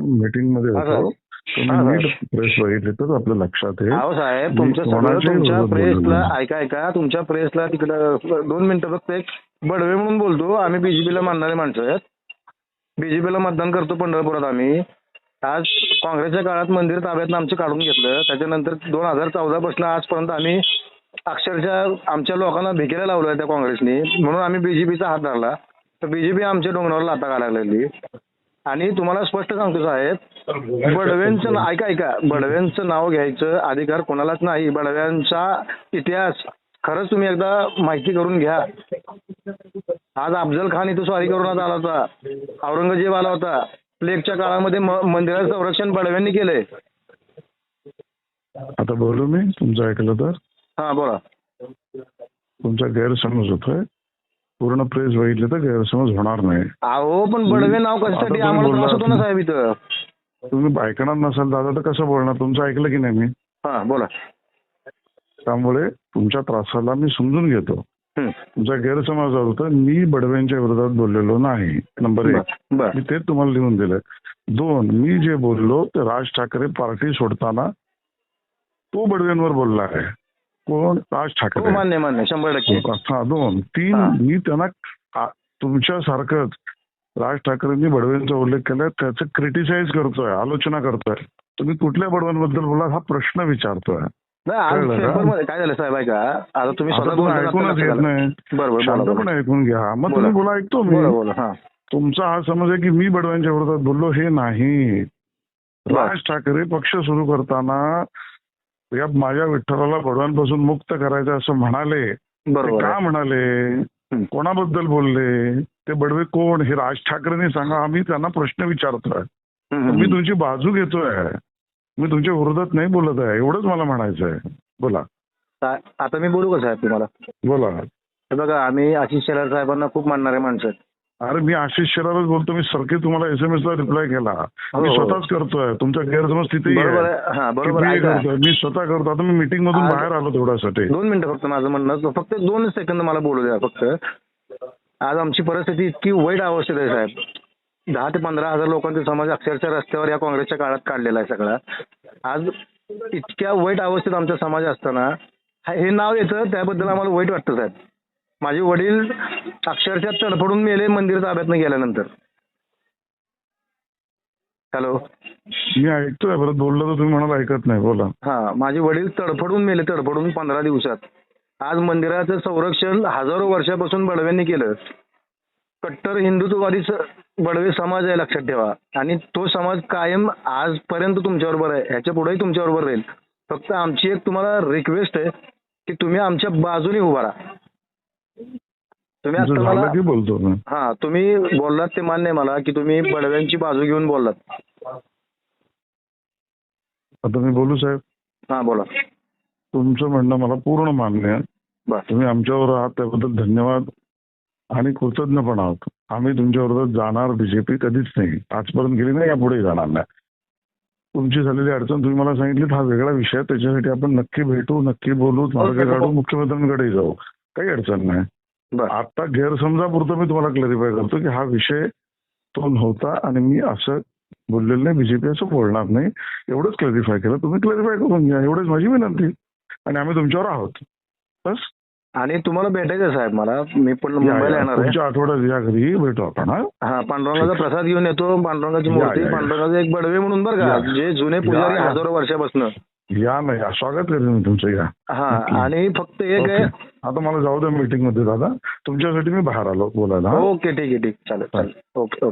Meeting मध्ये हा होतो. साहेब. तुम्ही हा नीट साहेब. प्रेस बघितली तर आपल्या लक्षात येईल. अहो साहेब, मी तुमच्या सगळं कोणाच्याही तुमच्या विरोधात बोललेलो प्रेसला नाही. ऐका तुमच्या प्रेसला तिकडं 2 मिनिटं फक्त एक बडवे म्हणून बोलतो. आम्ही बीजेपीला मानणारे माणसं आहेत. बीजेपीला मतदान करतो पंढरपुरात आम्ही. आज काँग्रेसच्या काळात मंदिर ताब्यातनं आमचं काढून घेतलं. त्याच्यानंतर 2014 पासून आजपर्यंत आम्ही अक्षरशः आमच्या लोकांना भिकेला लावलं त्या काँग्रेसने, म्हणून आम्ही बीजेपीचा हात धरला. तर बीजेपी आमच्या डोंगरावर लाथा घालायला लागली. आणि तुम्हाला स्पष्ट सांगतो साहेब, बडव्यांचं ऐका बडव्यांचं नाव घ्यायचं अधिकार कोणालाच नाही. बडव्यांचा इतिहास खरंच तुम्ही एकदा माहिती करून घ्या. आज अफजल खान इथं स्वारी करून आला होता. औरंगजेब आला होता. प्लेगच्या काळामध्ये मंदिराचं संरक्षण बडव्यांनी केलंय. आता बोलू मी तुमचं ऐकलं तर? हा बोला. तुमचा गैरसमज होतोय. पूर्ण प्रेस बघितली तर गैरसमज होणार नाही. अहो पण बडवे नाव कशासाठी? आम्हाला त्रास होतो ना साहेब इथं. तुम्ही ऐकणार नसाल दादा तर कसं बोलणार? तुमचं ऐकलं की नाही मी? हा बोला. त्यामुळे तुमच्या त्रासाला मी समजून घेतो. तुमचा गैरसमज होता. मी बडव्यांच्या विरोधात बोललेलो नाही. नंबर 1 मी तेच तुम्हाला लिहून दिलंय. 2 मी जे बोललो ते राज ठाकरे पार्टी सोडताना तो बडव्यांवर बोलला आहे. कोण? राज ठाकरे. मान्य 100%. हा 2 3 मी त्यांना तुमच्यासारखंच राज ठाकरेंनी बडव्यांचा उल्लेख केलाय त्याचं क्रिटिसाइज करतोय, आलोचना करतोय. तुम्ही कुठल्या बडव्यांबद्दल बोला हा प्रश्न विचारतोय. काय झालं साहेब ऐका, आता तुम्ही ऐकूनच घेत नाही. शांतपणे ऐकून घ्या मग तुम्ही बोला. ऐकतो मी. तुमचा हा समज आहे की मी बडव्यांच्या विरोधात बोललो. हे नाही. राज ठाकरे पक्ष सुरू करताना या माझ्या विठ्ठलाला बडव्यांपासून मुक्त करायचं असं म्हणाले. का म्हणाले? कोणाबद्दल बोलले? ते बडवे कोण हे राज ठाकरेंनी सांगा. आम्ही त्यांना प्रश्न विचारतोय. मी तुमची बाजू घेतोय. मी तुमच्या विरोधात नाही बोलत आहे. एवढंच मला म्हणायचं आहे. बोला. आता मी बोलू का साहेब तुम्हाला? बोला. बघा आम्ही आशिष शेलार साहेबांना खूप मानणारे माणसं आहेत. अरे मी आशिष शेलारच बोलतो. मी सारखे तुम्हाला SMS ला रिप्लाय केला. मी स्वतःच करतोय. तुमचा गैरसमज तिथेही करतोय. मी स्वतः करतो. आता मी मीटिंग मधून बाहेर आलो तेवढ्यासाठी. 2 मिनिटं फक्त माझं म्हणणं फक्त 2 सेकंद मला बोलू द्या फक्त. आज आमची परिस्थिती इतकी वाईट अवस्थेत आहे साहेब. 10 ते 15 हजार लोकांचा समाज अक्षरशः रस्त्यावर या काँग्रेसच्या काळात काढलेला आहे सगळा. आज इतक्या वाईट अवस्थेत आमचा समाज असताना हे नाव येतं त्याबद्दल आम्हाला वाईट वाटतं साहेब. माझे वडील अक्षरशः तडफडून मेले मंदिर ताब्यातनं गेल्यानंतर. हॅलो. मी ऐकतोय. परत बोललो तर तुम्ही म्हणाल ऐकत नाही. बोला. हा माझे वडील तडफडून मेले 15 दिवसात. आज मंदिराचं संरक्षण हजारो वर्षापासून बडव्यांनी केलं. कट्टर हिंदुत्ववादी बडवे समाज आहे लक्षात ठेवा. आणि तो समाज कायम आजपर्यंत तुमच्याबरोबर आहे. ह्याच्या पुढेही तुमच्याबरोबर राहील. फक्त आमची एक तुम्हाला रिक्वेस्ट आहे की तुम्ही आमच्या बाजूने उभा राहा. तुम्ही आता मला बोलतो तुम्ही बोललात ते मान्य आहे मला की तुम्ही बडव्यांची बाजू घेऊन बोललात. आता मी बोलू साहेब? हा बोला. तुमचं म्हणणं मला पूर्ण मान्य आहे. तुम्ही आमच्यावर आहात त्याबद्दल धन्यवाद आणि कृतज्ञ पण आहोत. आम्ही तुमच्या विरोधात जाणार बीजेपी कधीच नाही. आजपर्यंत गेली नाही, यापुढे जाणार नाही. तुमची झालेली अडचण तुम्ही मला सांगितली. हा वेगळा विषय. त्याच्यासाठी आपण नक्की भेटू, नक्की बोलू, मार्ग काढू, मुख्यमंत्र्यांकडे जाऊ. काही अडचण नाही. आता गैरसमजापुरतं मी तुम्हाला क्लॅरिफाय करतो की हा विषय तो नव्हता आणि मी असं बोललेलं नाही. बीजेपी असं बोलणार नाही. एवढंच क्लॅरिफाय केलं. तुम्ही क्लॅरिफाय करून घ्या. एवढंच माझी विनंती. आणि आम्ही तुमच्यावर आहोत बस. आणि तुम्हाला भेटायचं साहेब मला. मी पण मुंबईला येणार आहे. पुढच्या आठवड्यात या घरी भेटू आपण. पांडुरंगाचा प्रसाद घेऊन येतो. पांडुरंगाची मूर्ती, पांडुरंगाचा एक बडवे म्हणून बरं का, जे जुने पुजारी हजारो वर्षापासून. या नाही स्वागत करेन मी तुमचं. या. आणि फक्त एक आहे. आता मला जाऊ द्या मीटिंग मध्ये दादा. तुमच्यासाठी मी बाहेर आलो बोलायला. ओके ठीक आहे. चालेल. ओके.